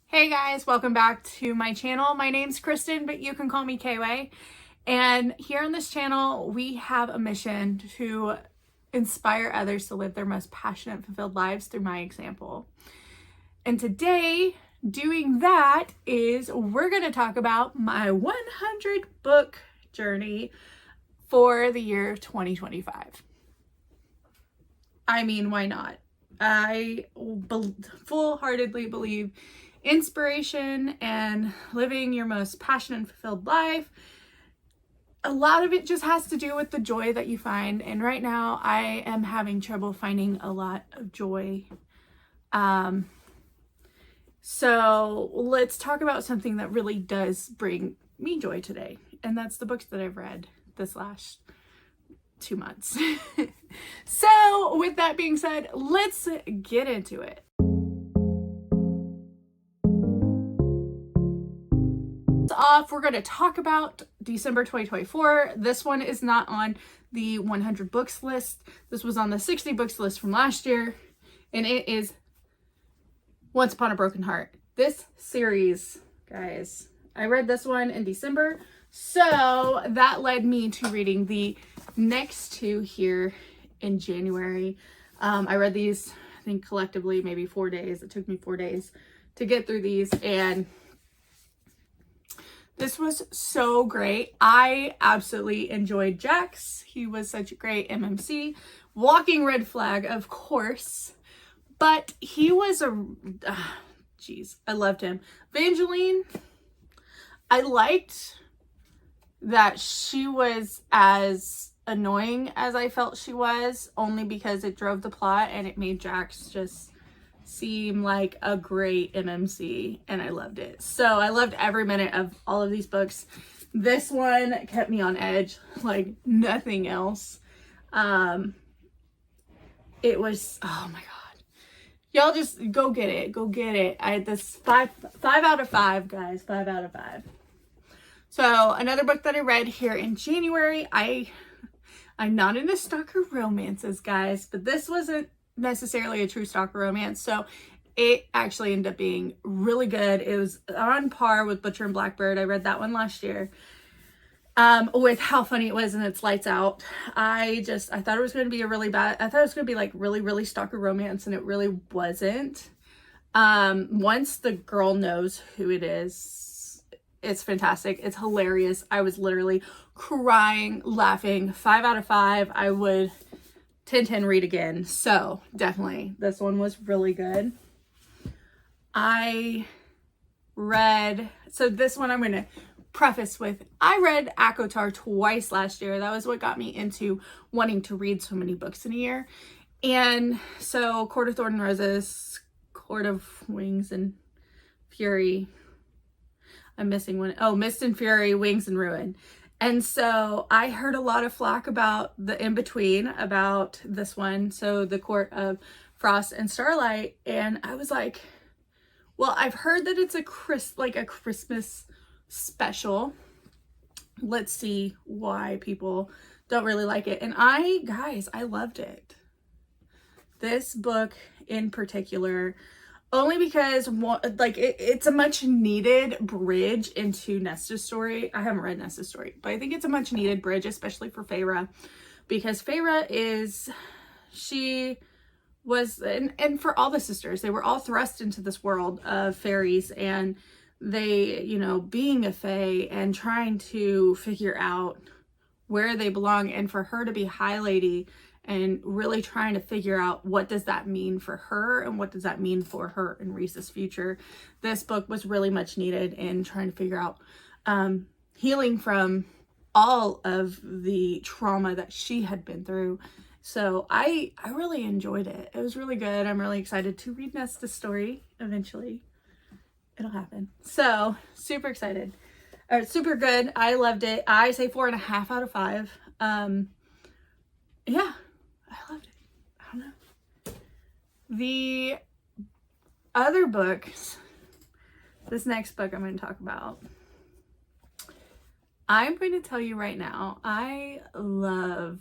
Hey guys, welcome back to my channel. My name's Kristen, but you can call me Kway. And here on this channel, we have a mission to inspire others to live their most passionate, fulfilled lives through my example. And today, doing that is we're going to talk about my 100 book journey for the year 2025. I mean, why not? I full-heartedly believe inspiration and living your most passionate and fulfilled life, a lot of it just has to do with the joy that you find. And right now I am having trouble finding a lot of joy. So let's talk about something that really does bring me joy today. And that's the books that I've read this last 2 months. So with that being said, let's get into it. Off, we're going to talk about December 2024. This one is not on the 100 books list. This was on the 60 books list from last year, and it is Once Upon a Broken Heart. This series, guys, I read this one in December, so that led me to reading the next two here in January. I read these, I think collectively, maybe 4 days. It took me 4 days to get through these, and this was so great. I absolutely enjoyed Jax. He was such a great MMC. Walking red flag, of course. But he was I loved him. Evangeline, I liked that she was as annoying as I felt she was, only because it drove the plot and it made Jax just seem like a great MMC, and I loved it. So I loved every minute of all of these books. This one kept me on edge like nothing else. It was, oh my god, y'all just go get it, I had this five out of 5, guys. 5 out of 5. So another book that I read here in January, I'm not into stalker romances, guys, but this wasn't necessarily a true stalker romance, so it actually ended up being really good. It was on par with Butcher and Blackbird. I read that one last year. With how funny it was and its lights out. I thought it was going to be I thought it was going to be like really stalker romance, and it really wasn't. Once the girl knows who it is, it's fantastic. It's hilarious. I was literally crying, laughing. 5 out of 5. I would 10 read again. So definitely this one was really good. So this one I'm going to preface with, I read ACOTAR twice last year. That was what got me into wanting to read so many books in a year. And so Court of Thorn and Roses, Court of Wings and Fury. I'm missing one. Oh, Mist and Fury, Wings and Ruin. And so I heard a lot of flack about the in-between, about this one. So the Court of Frost and Starlight. And I was like, well, I've heard that it's a Christmas special. Let's see why people don't really like it. And guys, I loved it. This book in particular, only because it's a much needed bridge into Nesta's story. I haven't read Nesta's story, but I think it's a much needed bridge, especially for Feyre, because Feyre and for all the sisters, they were all thrust into this world of fairies, and they, being a fae and trying to figure out where they belong, and for her to be High Lady and really trying to figure out what does that mean for her and what does that mean for her and Rhys's future. This book was really much needed in trying to figure out healing from all of the trauma that she had been through. So I really enjoyed it. It was really good. I'm really excited to read Nesta's story eventually. It'll happen. So super excited. Super good. I loved it. I say 4.5 out of 5. Yeah, I loved it. I don't know. The other books, this next book I'm going to talk about, I'm going to tell you right now, I love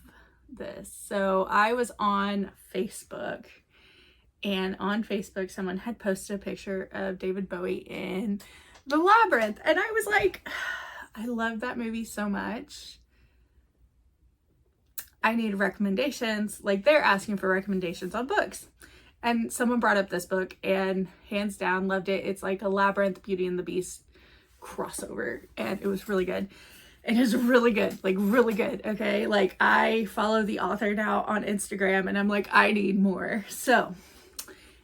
this. So I was on Facebook and on Facebook someone had posted a picture of David Bowie in The Labyrinth, and I was like, I love that movie so much. I need recommendations. Like, they're asking for recommendations on books. And someone brought up this book and hands down loved it. It's like a Labyrinth, Beauty and the Beast crossover, and it was really good. It is really good, like really good. Okay, like I follow the author now on Instagram and I'm like, I need more. So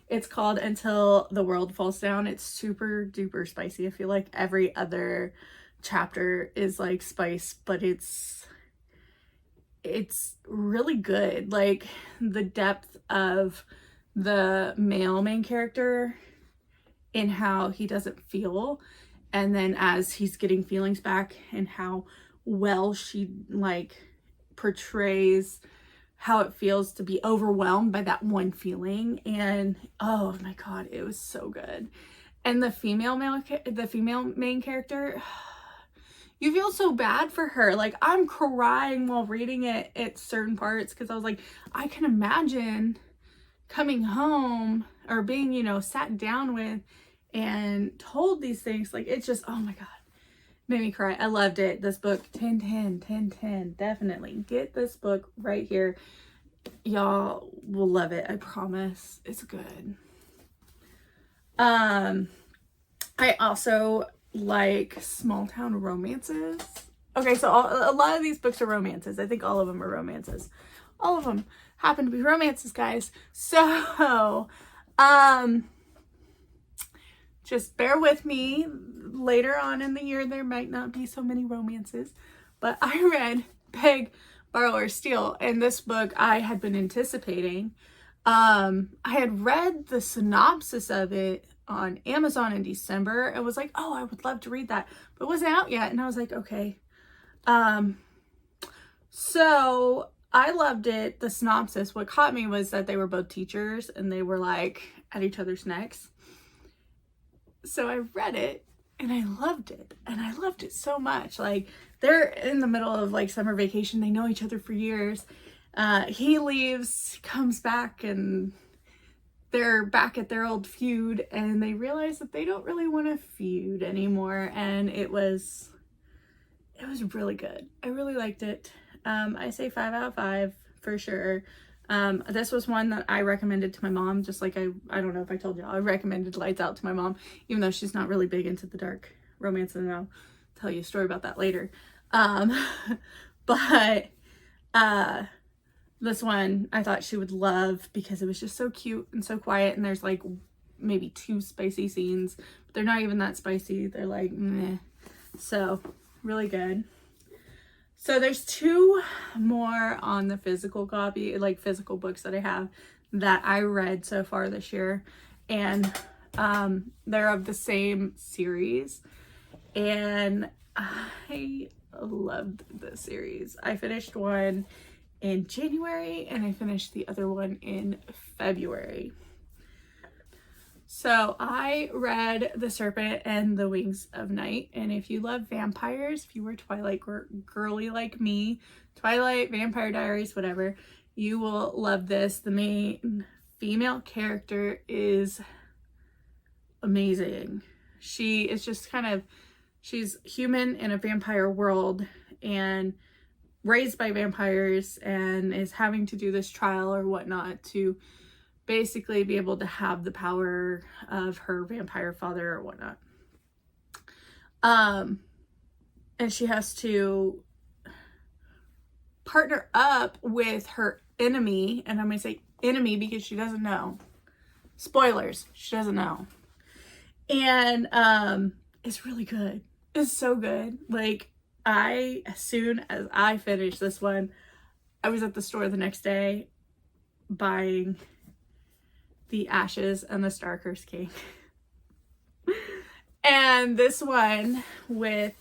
it's called Until the World Falls Down. It's super duper spicy. I feel like every other chapter is like spice, but it's really good. Like the depth of the male main character in how he doesn't feel, and then as he's getting feelings back, and how well she like portrays how it feels to be overwhelmed by that one feeling. And oh my god, it was so good. And the female main character, you feel so bad for her. Like, I'm crying while reading it at certain parts, because I was like, I can imagine coming home or being, you know, sat down with and told these things. Like, it's just, oh my god, made me cry. I loved it. This book, 10/10 definitely get this book right here. Y'all will love it, I promise. It's good. I also like small town romances. Okay, so a lot of these books are romances. I think all of them are romances. All of them happen to be romances, guys. So just bear with me. Later on in the year, there might not be so many romances, but I read Beg, Borrow, or Steal, and this book I had been anticipating. I had read the synopsis of it on Amazon in December and was like, oh, I would love to read that, but it wasn't out yet. And I was like, okay. So I loved it. The synopsis, what caught me was that they were both teachers and they were like at each other's necks. So I read it and I loved it. And I loved it so much. Like, they're in the middle of like summer vacation. They know each other for years. He leaves, comes back, and they're back at their old feud, and they realize that they don't really want to feud anymore. And it was really good. I really liked it. I say 5 out of 5 for sure. This was one that I recommended to my mom, just like I don't know if I told y'all, I recommended Lights Out to my mom, even though she's not really big into the dark romance, and I'll tell you a story about that later. But this one I thought she would love because it was just so cute and so quiet, and there's like maybe 2 spicy scenes, but they're not even that spicy. They're like meh. So really good. So there's 2 more on the physical copy, like physical books that I have that I read so far this year, and they're of the same series, and I loved the series. I finished one in January and I finished the other one in February. So I read The Serpent and the Wings of Night, and if you love vampires, if you were Twilight girly like me, Twilight, Vampire Diaries, whatever, you will love this. The main female character is amazing. She is just she's human in a vampire world and raised by vampires, and is having to do this trial or whatnot to basically be able to have the power of her vampire father or whatnot. And she has to partner up with her enemy, and I'm gonna say enemy because she doesn't know. Spoilers, she doesn't know. And it's really good. It's so good. Like, as soon as I finished this one, I was at the store the next day buying The Ashes and the Star-Cursed King. And this one with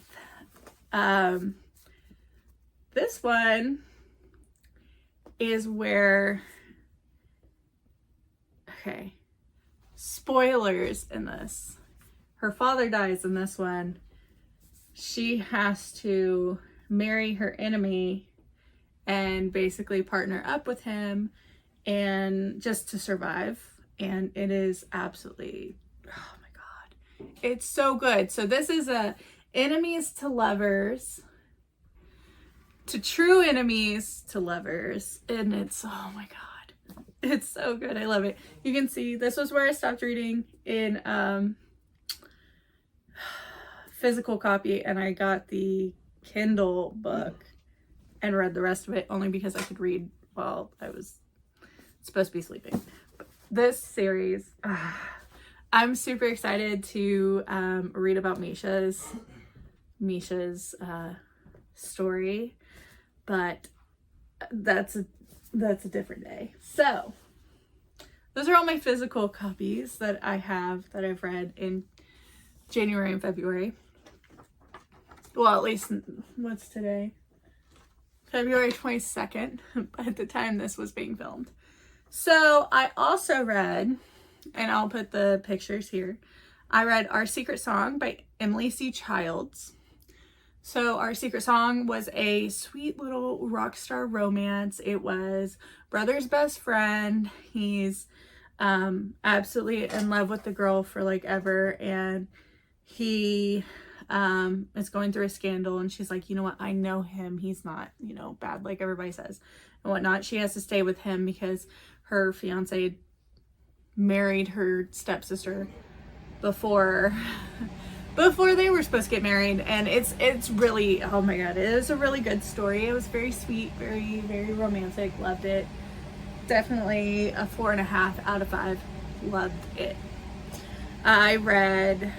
this one is where, okay, spoilers in this. Her father dies in this one. She has to marry her enemy and basically partner up with him and just to survive. and it is absolutely, oh my God, it's so good. So this is a enemies to lovers, to true enemies to lovers, and it's, oh my God, it's so good. I love it. You can see this was where I stopped reading in physical copy, and I got the Kindle book and read the rest of it only because I could read while I was supposed to be sleeping. But this series, I'm super excited to read about Misha's story, but that's a different day. So those are all my physical copies that I have that I've read in January and February. Well, at least, what's today? February 22nd, at the time this was being filmed. So I also read, and I'll put the pictures here, I read Our Secret Song by Emily C. Childs. So Our Secret Song was a sweet little rock star romance. It was brother's best friend. He's absolutely in love with the girl for like ever, and he is going through a scandal, and she's like, you know what, I know him, he's not, you know, bad like everybody says and whatnot. She has to stay with him because her fiance married her stepsister before they were supposed to get married. And it's really, oh my God, it is a really good story. It was very sweet, very, very romantic. Loved it. Definitely a 4.5 out of 5. Loved it. I read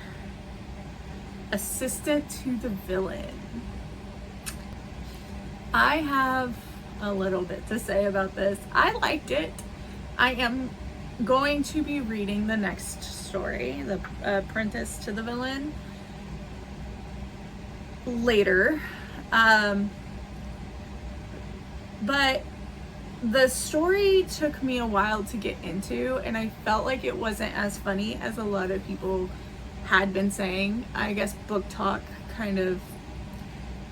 Assistant to the Villain. I have a little bit to say about this. I liked it. I am going to be reading the next story, The Apprentice to the Villain, later. But the story took me a while to get into, and I felt like it wasn't as funny as a lot of people had been saying. I guess Book Talk kind of,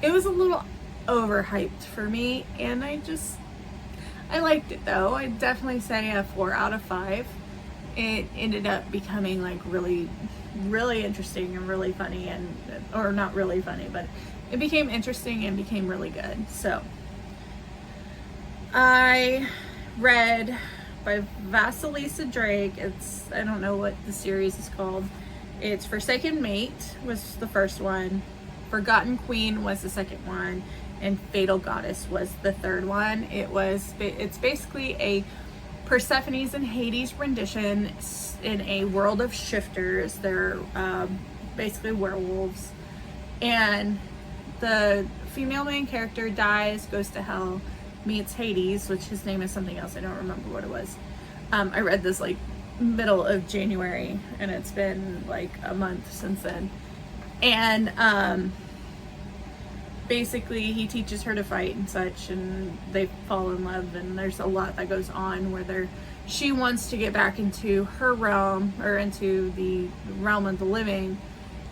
it was a little overhyped for me, and I liked it though. I'd definitely say a 4 out of 5. It ended up becoming like really, really interesting and really funny, and, or not really funny, but it became interesting and became really good. So I read by Vasilisa Drake. I don't know what the series is called. It's Forsaken Mate was the first one, Forgotten Queen was the second one, and Fatal Goddess was the third one. It's basically a Persephone's and Hades rendition in a world of shifters. They're basically werewolves, and the female main character dies, goes to hell, meets Hades, which his name is something else, I don't remember what it was. I read this like middle of January, and it's been like a month since then. And basically he teaches her to fight and such, and they fall in love, and there's a lot that goes on where she wants to get back into her realm, or into the realm of the living,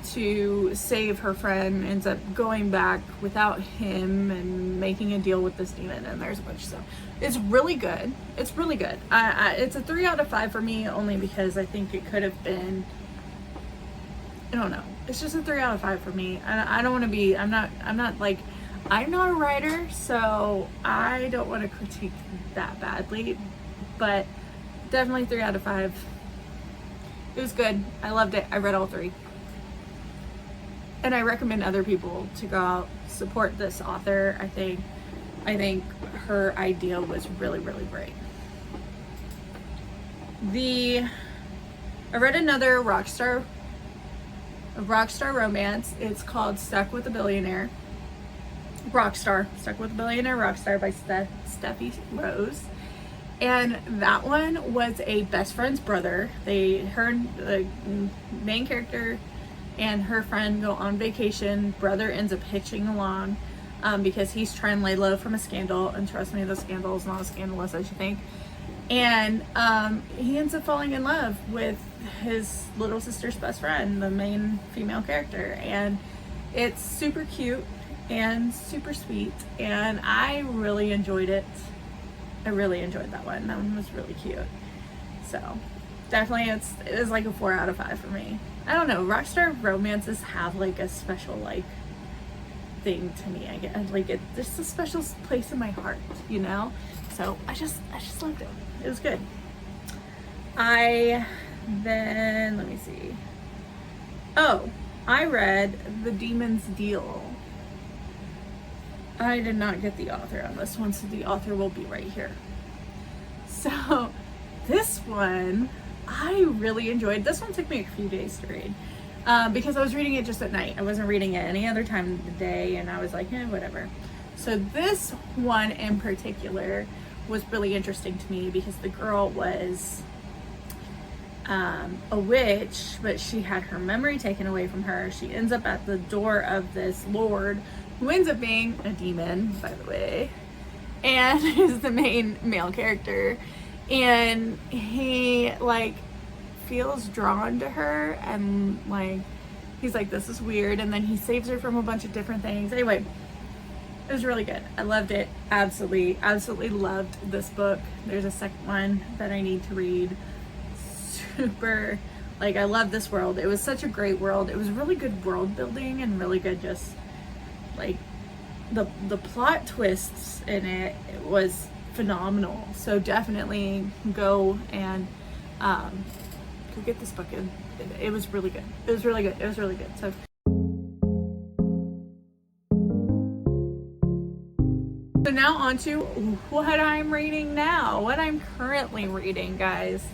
to save her friend. Ends up going back without him and making a deal with this demon, and there's a bunch of stuff. It's really good. It's really good. It's a 3 out of 5 for me, only because I think it could have been, I don't know. It's just a 3 out of 5 for me. I don't want to be, I'm not a writer, so I don't want to critique that badly, but definitely 3 out of 5. It was good. I loved it. I read all 3. And I recommend other people to go out, support this author. I think her idea was really, really great. I read another rockstar romance. It's called Stuck with a Billionaire. Stuck with a Billionaire Rockstar by Steffi Rose. And that one was a best friend's brother. The main character and her friend go on vacation. Brother ends up hitching along because he's trying to lay low from a scandal, and trust me, the scandal is not as scandalous as you think. And he ends up falling in love with his little sister's best friend, the main female character, and it's super cute and super sweet, and I really enjoyed it. I really enjoyed that one. That one was really cute. So definitely it is like a 4 out of 5 for me. I don't know, Rockstar romances have like a special like thing to me. I get like it, there's a special place in my heart, you know. So I just loved it. It was good. Then let me see. Oh, I read The Demon's Deal. I did not get the author on this one, so the author will be right here. So this one I really enjoyed. This one took me a few days to read because I was reading it just at night. I wasn't reading it any other time of the day, and I was like, whatever. So this one in particular was really interesting to me because the girl was a witch, but she had her memory taken away from her. She ends up at the door of this lord who ends up being a demon, by the way, and is the main male character. And he like feels drawn to her, and like he's like, this is weird, and then he saves her from a bunch of different things. Anyway, it was really good. I loved it. Absolutely loved this book. There's a second one that I need to read. Super, like, I love this world. It was such a great world. It was really good world building and really good just like the plot twists in it. It was phenomenal. So definitely go and go get this book. It was really good. It was really good. It was really good. So now on to what I'm reading now, what I'm currently reading, guys.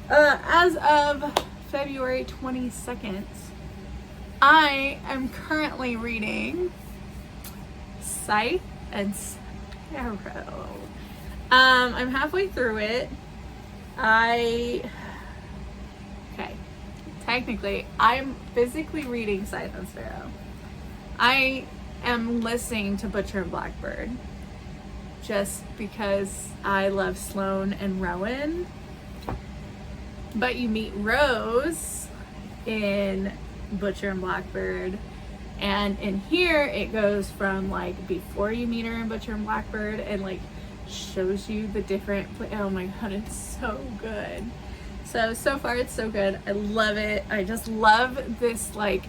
As of February 22nd, I am currently reading Scythe and Sparrow. I'm halfway through it. Technically, I'm physically reading Scythe and Sparrow. I am listening to Butcher and Blackbird just because I love Sloane and Rowan. But you meet Rose in Butcher and Blackbird, and in here it goes from like before you meet her in Butcher and Blackbird and like shows you the different oh my god, it's so good. So far it's so good. I love it. I just love this, like,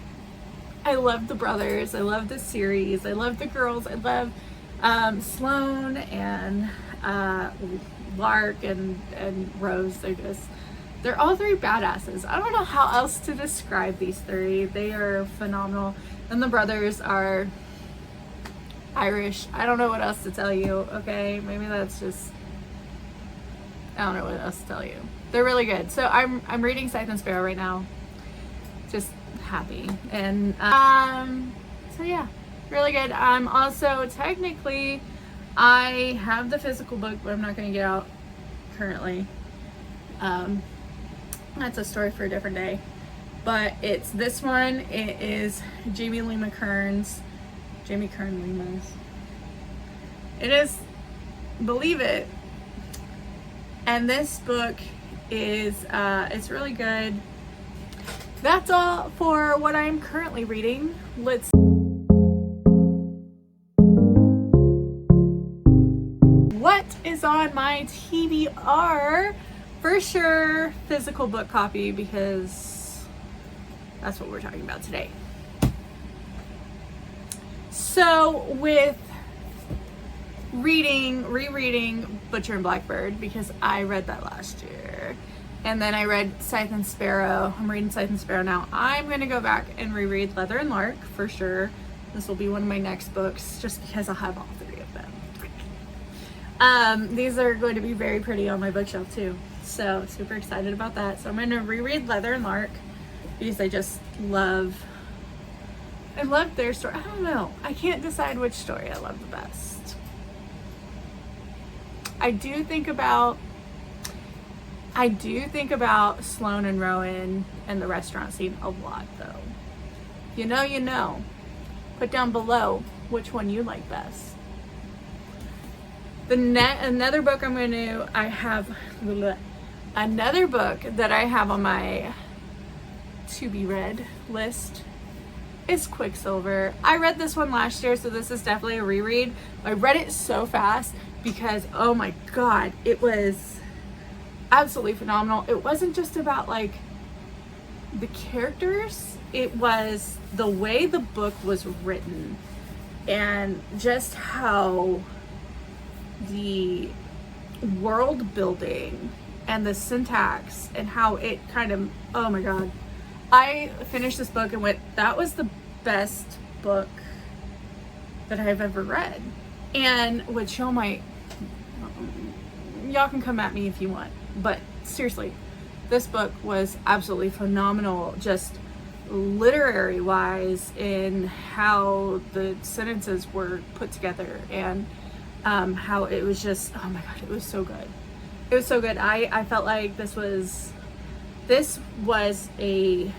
I love the brothers, I love the series, I love the girls, I love Sloane and Lark and Rose. They're all three badasses. I don't know how else to describe these three. They are phenomenal. And the brothers are Irish. I don't know what else to tell you, okay? Maybe that's just, I don't know what else to tell you. They're really good. So I'm reading Scythe and Sparrow right now. Just happy. And so yeah, really good. I'm also technically, I have the physical book, but I'm not going to get out currently. That's a story for a different day. But it's this one. It is Jamie Kern Lima's. It is, believe it. And this book is, it's really good. That's all for what I'm currently reading. What is on my TBR? For sure, physical book copy, because that's what we're talking about today. So with rereading Butcher and Blackbird, because I read that last year, and then I read Scythe and Sparrow. I'm reading Scythe and Sparrow now. I'm going to go back and reread Leather and Lark for sure. This will be one of my next books, just because I'll have all three of them. These are going to be very pretty on my bookshelf too. So super excited about that. So I'm going to reread Leather and Lark because I just love their story. I don't know. I can't decide which story I love the best. I do think about Sloane and Rowan and the restaurant scene a lot though. You know. Put down below which one you like best. Another book another book that I have on my to be read list is Quicksilver. I read this one last year, so this is definitely a reread. I read it so fast because, oh my god, it was absolutely phenomenal. It wasn't just about like the characters, it was the way the book was written and just how the world building and the syntax and how it kind of, oh my god. I finished this book and went, that was the best book that I've ever read. And which y'all can come at me if you want, but seriously, this book was absolutely phenomenal, just literary wise, in how the sentences were put together, and how it was just, oh my god, it was so good. It was so good. I felt like this was a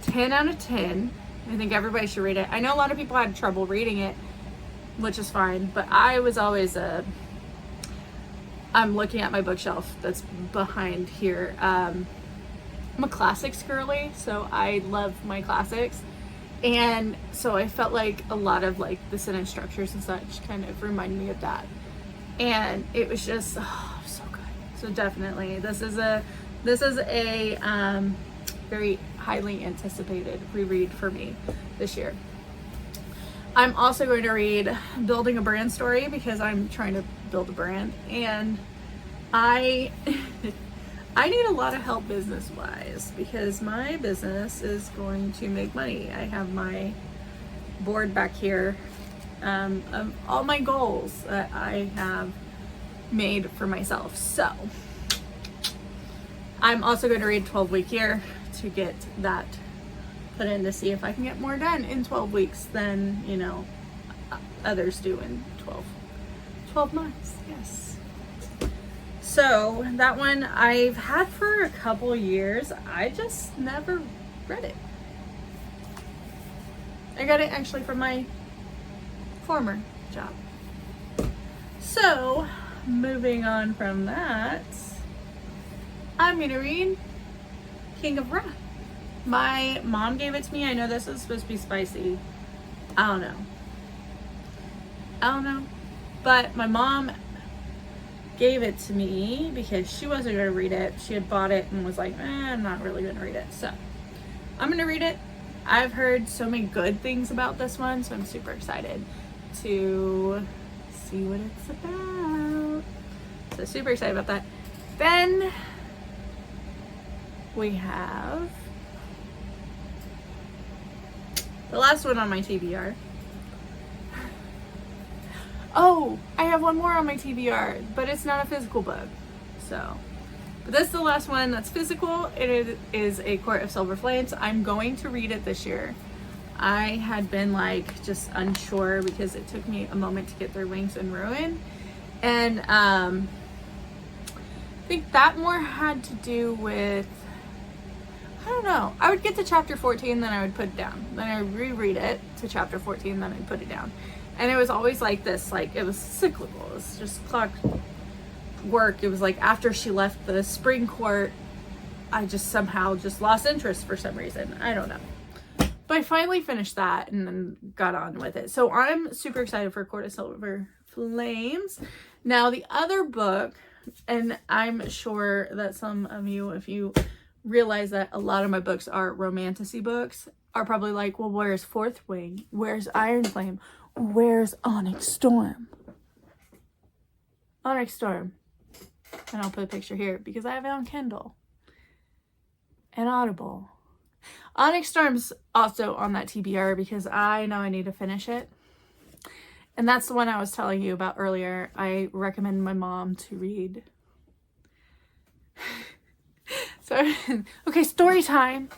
10 out of 10. I think everybody should read it. I know a lot of people had trouble reading it, which is fine, but I was always I'm looking at my bookshelf that's behind here. I'm a classics girly, so I love my classics. And so I felt like a lot of like the sentence structures and such kind of remind me of that. And it was just, oh, so good. So definitely, this is a very highly anticipated reread for me this year. I'm also going to read Building a Brand Story because I'm trying to build a brand, and I need a lot of help business wise because my business is going to make money. I have my board back here of all my goals that I have made for myself. So I'm also going to read 12-Week Year to get that put in to see if I can get more done in 12 weeks than, you know, others do in 12 months. Yes. So that one I've had for a couple years. I just never read it. I got it actually from my former job. So moving on from that, I'm gonna read King of Wrath. My mom gave it to me. I know this is supposed to be spicy. I don't know. But my mom gave it to me because she wasn't going to read it. She had bought it and was like, I'm not really going to read it. So I'm going to read it. I've heard so many good things about this one, so I'm super excited to see what it's about. So super excited about that. Then we have the last one on my TBR. Oh, I have one more on my TBR, but it's not a physical book. So, but this is the last one that's physical. It is A Court of Silver Flames. I'm going to read it this year. I had been like just unsure because it took me a moment to get through Wings and Ruin. And I think that more had to do with, I don't know. I would get to chapter 14, then I would put it down. Then I would reread it to chapter 14, then I'd put it down. And it was always like this, like it was cyclical. It was just clockwork. It was like after she left the spring court, I just somehow just lost interest for some reason. I don't know. But I finally finished that and then got on with it. So I'm super excited for Court of Silver Flames. Now the other book, and I'm sure that some of you, if you realize that a lot of my books are romantasy books, are probably like, well, where's Fourth Wing? Where's Iron Flame? Where's Onyx Storm? Onyx Storm. And I'll put a picture here because I have it on Kindle and Audible. Onyx Storm's also on that TBR because I know I need to finish it. And that's the one I was telling you about earlier. I recommend my mom to read. So, okay, story time.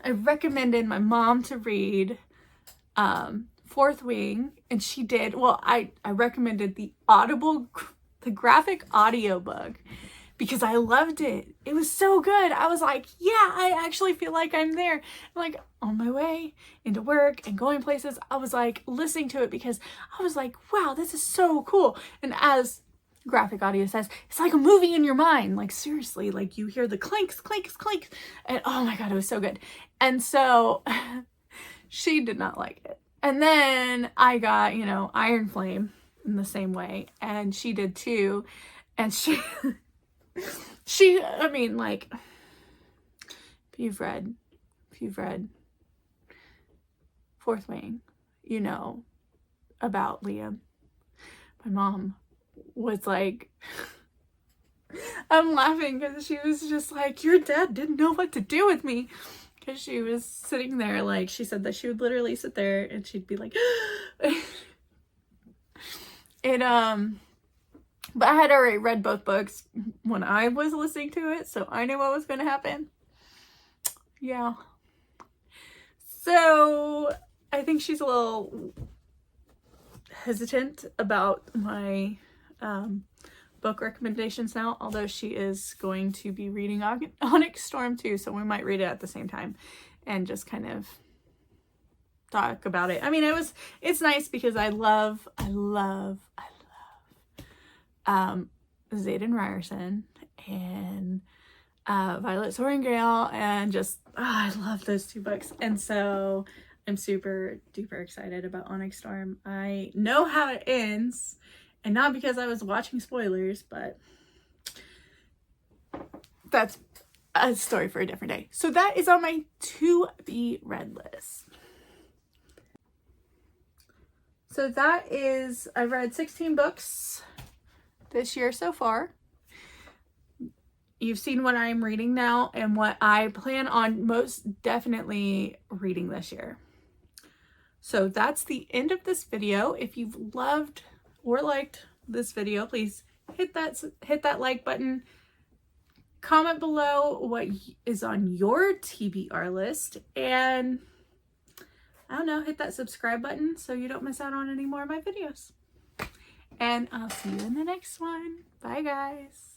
I recommended my mom to read Fourth Wing, and she did. Well, I recommended the graphic audio book because I loved it. It was so good. I was like, yeah, I actually feel like I'm there. I'm like on my way into work and going places. I was like listening to it because I was like, wow, this is so cool. And as graphic audio says, it's like a movie in your mind. Like seriously, like you hear the clinks, clinks, clinks. And oh my God, it was so good. And so she did not like it. And then I got, you know, Iron Flame in the same way. And she did too. And she I mean, like, if you've read Fourth Wing, you know about Liam. My mom was like, I'm laughing because she was just like, your dad didn't know what to do with me. Because she was sitting there, like, she said that she would literally sit there and she'd be like, but I had already read both books when I was listening to it, so I knew what was going to happen. Yeah. So I think she's a little hesitant about my book recommendations now, although she is going to be reading Onyx Storm too, so we might read it at the same time and just kind of talk about it. I mean, it's nice because I love Xaden Ryerson and Violet Sorrengail, and just I love those two books, and so I'm super duper excited about Onyx Storm. I know how it ends, and not because I was watching spoilers, but that's a story for a different day. So that is on my to be read list. So that is, I've read 16 books this year so far. You've seen what I'm reading now and what I plan on most definitely reading this year. So that's the end of this video. If you've loved or liked this video, please hit that like button. Comment below what is on your TBR list, and I don't know, hit that subscribe button so you don't miss out on any more of my videos. And I'll see you in the next one. Bye, guys.